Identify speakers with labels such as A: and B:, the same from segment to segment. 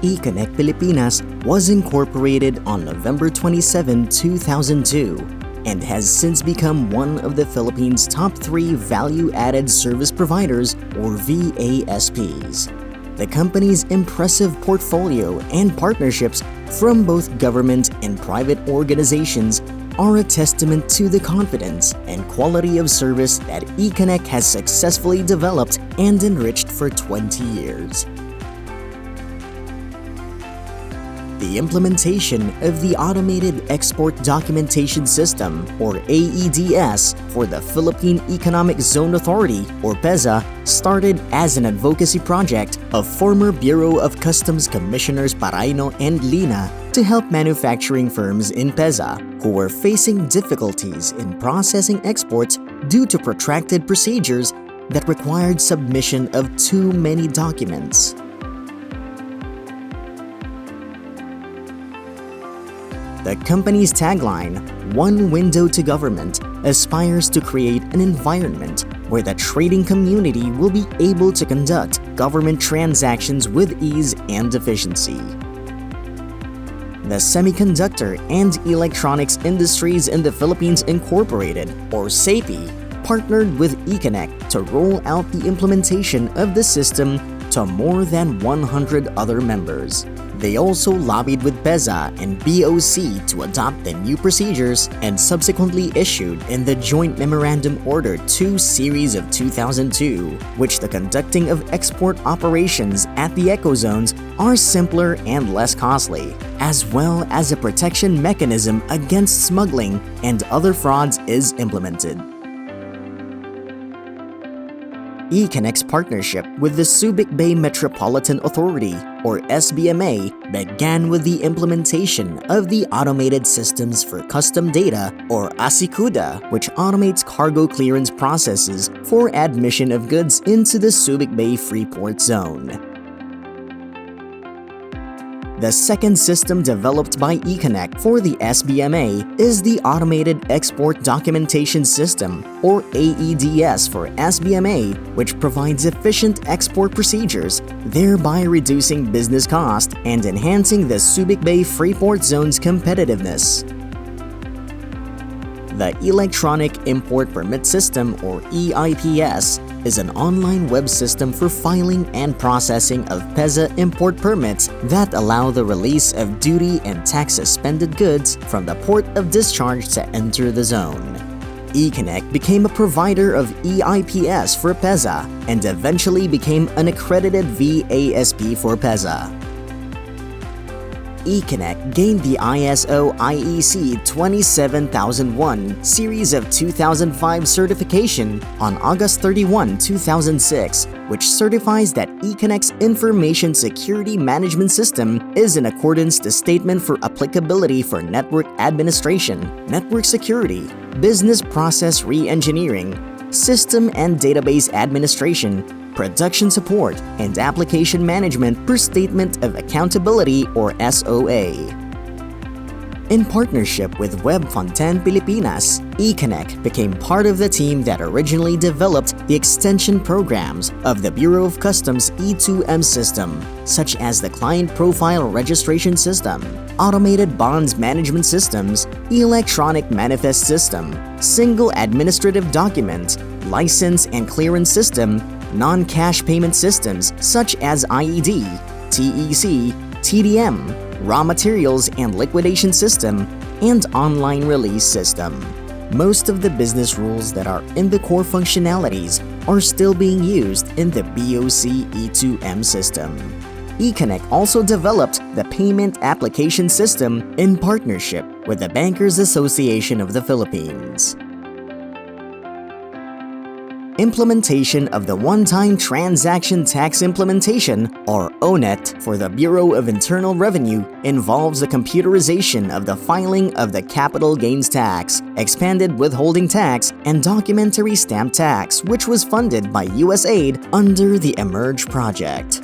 A: e-Konek Pilipinas was incorporated on November 27, 2002, and has since become one of the Philippines' top 3 value-added service providers, or VASPs. The company's impressive portfolio and partnerships from both government and private organizations are a testament to the confidence and quality of service that e-Konek has successfully developed and enriched for 20 years. The implementation of the Automated Export Documentation System, or AEDS, for the Philippine Economic Zone Authority, or PEZA, started as an advocacy project of former Bureau of Customs Commissioners Paraino and Lina to help manufacturing firms in PEZA who were facing difficulties in processing exports due to protracted procedures that required submission of too many documents. The company's tagline, "One Window to Government," aspires to create an environment where the trading community will be able to conduct government transactions with ease and efficiency. The Semiconductor and Electronics Industries in the Philippines Incorporated, or SAPI, partnered with e-Konek to roll out the implementation of the system to more than 100 other members. They also lobbied with PEZA and BOC to adopt the new procedures and subsequently issued in the Joint Memorandum Order 2 Series of 2002, which the conducting of export operations at the ecozones are simpler and less costly, as well as a protection mechanism against smuggling and other frauds is implemented. e-Konek's partnership with the Subic Bay Metropolitan Authority, or SBMA, began with the implementation of the Automated Systems for Custom Data, or ASICUDA, which automates cargo clearance processes for admission of goods into the Subic Bay Freeport Zone. The second system developed by e-Konek for the SBMA is the Automated Export Documentation System, or AEDS for SBMA, which provides efficient export procedures, thereby reducing business cost and enhancing the Subic Bay Freeport Zone's competitiveness. The Electronic Import Permit System, or EIPS, is an online web system for filing and processing of PEZA import permits that allow the release of duty and tax suspended goods from the port of discharge to enter the zone. e-Konek became a provider of EIPS for PEZA and eventually became an accredited VASP for PEZA. e-Konek gained the ISO IEC 27001 Series of 2005 certification on August 31, 2006, which certifies that e-Konek's Information Security Management System is in accordance to Statement for Applicability for Network Administration, Network Security, Business Process Re-engineering, System and Database Administration, Production Support, and Application Management per Statement of Accountability, or SOA. In partnership with Web Fontaine Pilipinas, e-Konek became part of the team that originally developed the extension programs of the Bureau of Customs E2M system, such as the Client Profile Registration System, Automated Bonds Management Systems, Electronic Manifest System, Single Administrative Document, License and Clearance System, non-cash payment systems such as IED, TEC, TDM, raw materials and liquidation system, and online release system. Most of the business rules that are in the core functionalities are still being used in the BOC E2M system. e-Konek also developed the Payment Application System in partnership with the Bankers Association of the Philippines. Implementation of the One-Time Transaction Tax Implementation, or ONET, for the Bureau of Internal Revenue involves the computerization of the filing of the capital gains tax, expanded withholding tax, and documentary stamp tax, which was funded by USAID under the Emerge project.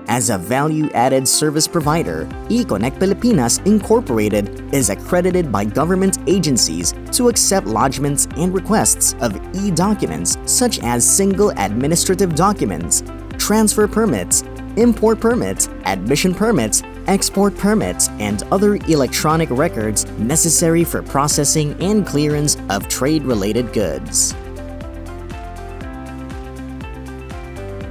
A: As a value-added service provider, e-Konek Pilipinas Incorporated is accredited by government agencies to accept lodgements and requests of e-documents such as single administrative documents, transfer permits, import permits, admission permits, export permits, and other electronic records necessary for processing and clearance of trade-related goods.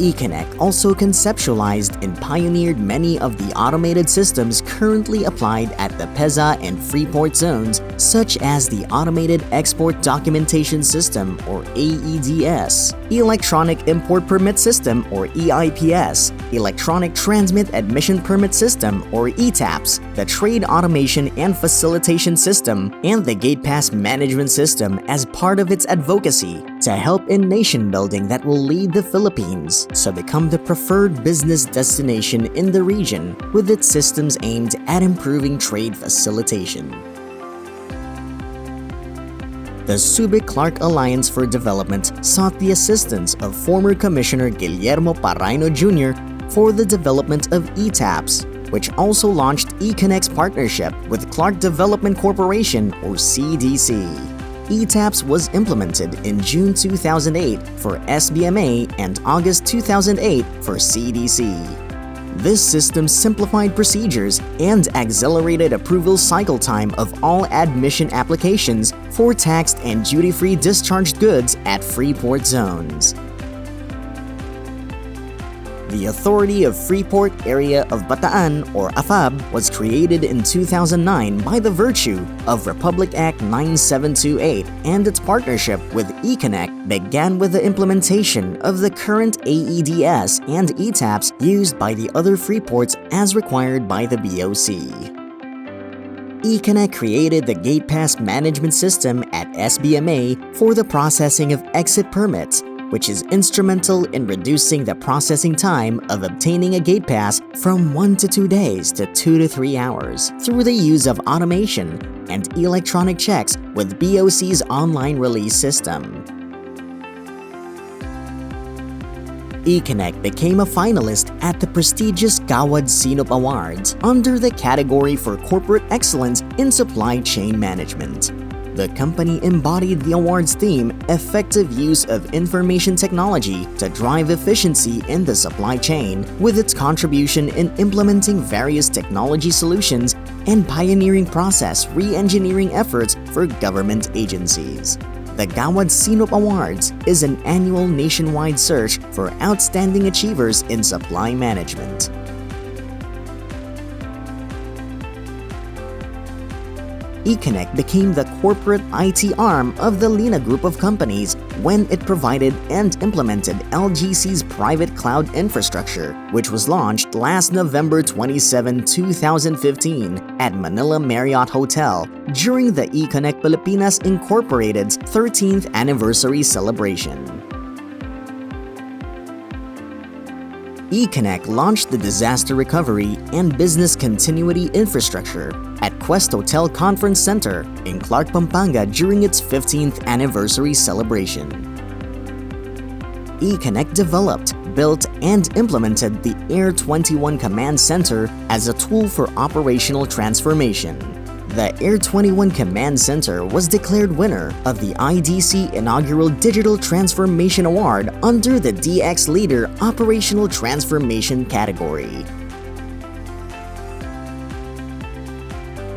A: e-Konek also conceptualized and pioneered many of the automated systems currently applied at the PEZA and Freeport zones, such as the Automated Export Documentation System, or AEDS, Electronic Import Permit System, or EIPS, Electronic Transmit Admission Permit System, or ETAPS, the Trade Automation and Facilitation System, and the Gate Pass Management System as part of its advocacy to help in nation building that will lead the Philippines to become the preferred business destination in the region with its systems aimed at improving trade facilitation. The Subic-Clark Alliance for Development sought the assistance of former Commissioner Guillermo Paraino Jr. for the development of ETAPS, which also launched e-Konek's partnership with Clark Development Corporation, or CDC. ETAPS was implemented in June 2008 for SBMA and August 2008 for CDC. This system simplified procedures and accelerated approval cycle time of all admission applications for taxed and duty-free discharged goods at Freeport zones. The Authority of Freeport Area of Bataan, or AFAB, was created in 2009 by the virtue of Republic Act 9728, and its partnership with e-Konek began with the implementation of the current AEDS and ETAPS used by the other Freeports as required by the BOC. e-Konek created the Gate Pass Management System at SBMA for the processing of exit permits, which is instrumental in reducing the processing time of obtaining a gate pass from 1 to 2 days to 2 to 3 hours through the use of automation and electronic checks with BOC's online release system. e-Konek became a finalist at the prestigious Gawad Sinop Awards under the category for Corporate Excellence in Supply Chain Management. The company embodied the award's theme, Effective Use of Information Technology to Drive Efficiency in the Supply Chain, with its contribution in implementing various technology solutions and pioneering process re-engineering efforts for government agencies. The Gawad Sinop Awards is an annual nationwide search for outstanding achievers in supply management. e-Konek became the corporate IT arm of the Lina Group of companies when it provided and implemented LGC's private cloud infrastructure, which was launched last November 27, 2015 at Manila Marriott Hotel during the e-Konek Pilipinas Incorporated's 13th anniversary celebration. e-Konek launched the disaster recovery and business continuity infrastructure at Quest Hotel Conference Center in Clark, Pampanga during its 15th anniversary celebration. e-Konek developed, built, and implemented the Air 21 Command Center as a tool for operational transformation. The Air 21 Command Center was declared winner of the IDC Inaugural Digital Transformation Award under the DX Leader Operational Transformation category.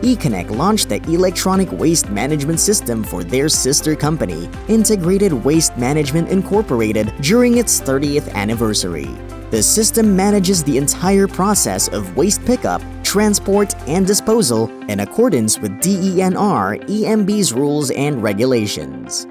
A: e-Konek launched the Electronic Waste Management System for their sister company, Integrated Waste Management Incorporated, during its 30th anniversary. The system manages the entire process of waste pickup, transport, and disposal in accordance with DENR EMB's rules and regulations.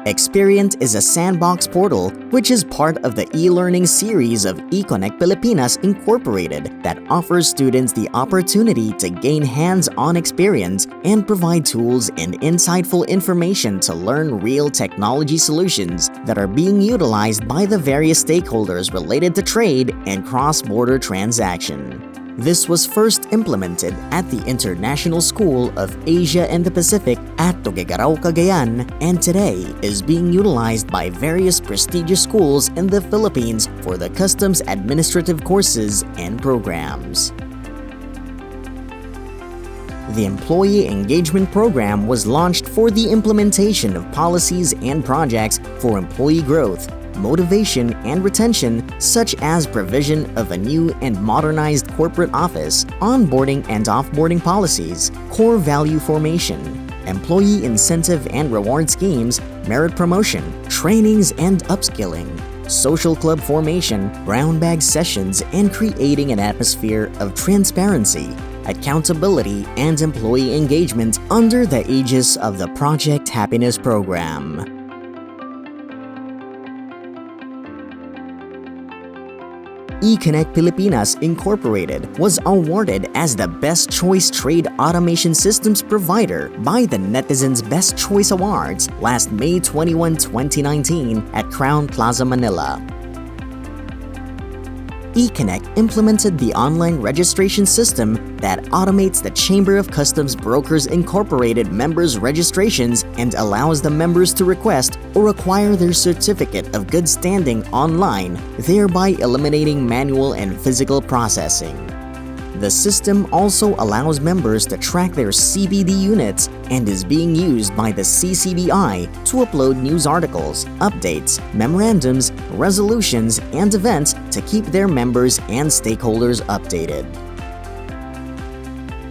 A: Experience is a sandbox portal which is part of the e-learning series of e-Konek Pilipinas Incorporated that offers students the opportunity to gain hands-on experience and provide tools and insightful information to learn real technology solutions that are being utilized by the various stakeholders related to trade and cross-border transaction. This was first implemented at the International School of Asia and the Pacific at Tuguegarao, Cagayan, and today is being utilized by various prestigious schools in the Philippines for the customs administrative courses and programs. The Employee Engagement Program was launched for the implementation of policies and projects for employee growth, motivation, and retention, such as provision of a new and modernized corporate office, onboarding and offboarding policies, core value formation, employee incentive and reward schemes, merit promotion, trainings and upskilling, social club formation, brown bag sessions, and creating an atmosphere of transparency, accountability, and employee engagement under the aegis of the Project Happiness Program. e-Konek Pilipinas Incorporated was awarded as the Best Choice Trade Automation Systems Provider by the Netizens Best Choice Awards last May 21, 2019 at Crown Plaza, Manila. e-Konek implemented the online registration system that automates the Chamber of Customs Brokers Incorporated members' registrations and allows the members to request or acquire their certificate of good standing online, thereby eliminating manual and physical processing. The system also allows members to track their CBD units and is being used by the CCBI to upload news articles, updates, memorandums, resolutions, and events to keep their members and stakeholders updated.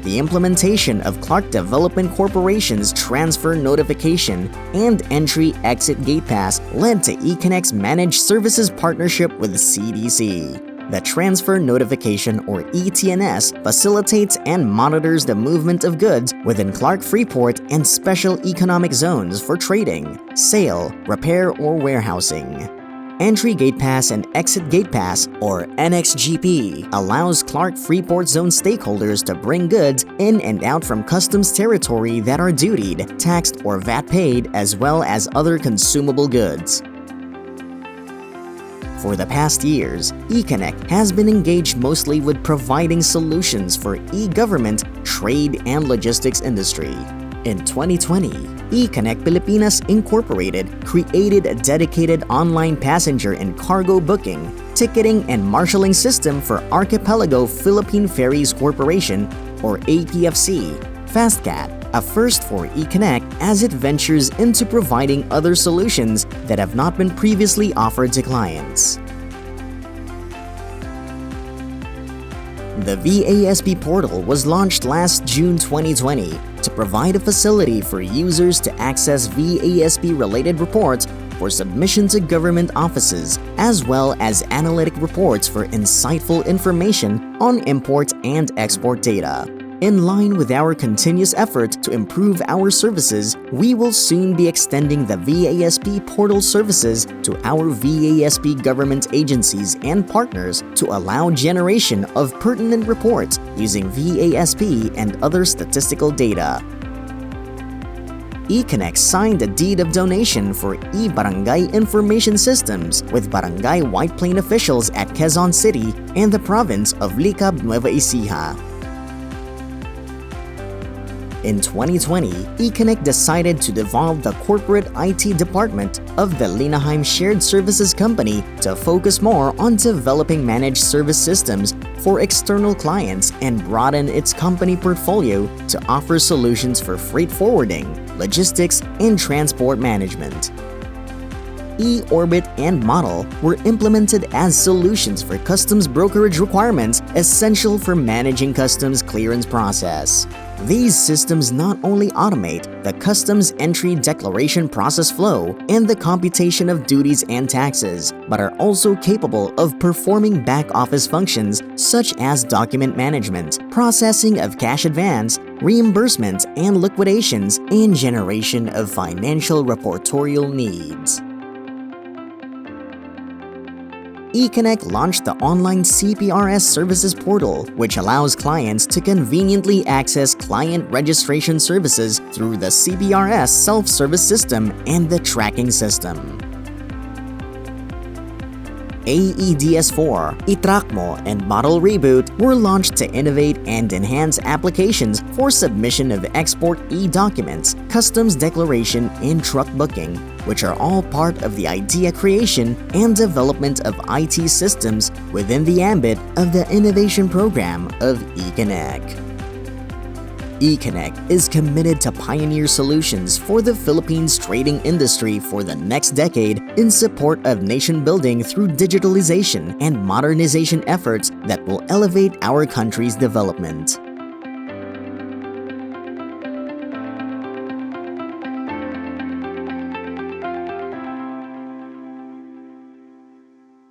A: The implementation of Clark Development Corporation's transfer notification and entry-exit gate pass led to e-Konek's managed services partnership with CDC. The Transfer Notification, or ETNS, facilitates and monitors the movement of goods within Clark Freeport and special economic zones for trading, sale, repair, or warehousing. Entry Gate Pass and Exit Gate Pass, or NXGP, allows Clark Freeport Zone stakeholders to bring goods in and out from customs territory that are dutied, taxed, or VAT paid, as well as other consumable goods. For the past years, e-Konek has been engaged mostly with providing solutions for e-government, trade, and logistics industry. In 2020, e-Konek Pilipinas Incorporated created a dedicated online passenger and cargo booking, ticketing, and marshaling system for Archipelago Philippine Ferries Corporation, or APFC, FastCat, a first for e-Konek as it ventures into providing other solutions that have not been previously offered to clients. The VASP portal was launched last June 2020 to provide a facility for users to access VASP-related reports for submission to government offices, as well as analytic reports for insightful information on import and export data. In line with our continuous effort to improve our services, we will soon be extending the VASP portal services to our VASP government agencies and partners to allow generation of pertinent reports using VASP and other statistical data. e-Konek signed a deed of donation for e-Barangay Information Systems with Barangay White Plain officials at Quezon City and the province of Licab, Nueva Ecija. In 2020, e-Konek decided to devolve the corporate IT department of the Linaheim Shared Services Company to focus more on developing managed service systems for external clients and broaden its company portfolio to offer solutions for freight forwarding, logistics, and transport management. e-Orbit and Model were implemented as solutions for customs brokerage requirements essential for managing customs clearance process. These systems not only automate the customs entry declaration process flow and the computation of duties and taxes, but are also capable of performing back-office functions such as document management, processing of cash advance, reimbursements and liquidations, and generation of financial reportorial needs. e-Konek launched the online CPRS services portal, which allows clients to conveniently access client registration services through the CPRS self-service system and the tracking system. AEDS4, iTrackMo, and Model Reboot were launched to innovate and enhance applications for submission of export e-documents, customs declaration, and truck booking, which are all part of the idea creation and development of IT systems within the ambit of the innovation program of e-Konek. e-Konek is committed to pioneer solutions for the Philippines trading industry for the next decade in support of nation building through digitalization and modernization efforts that will elevate our country's development.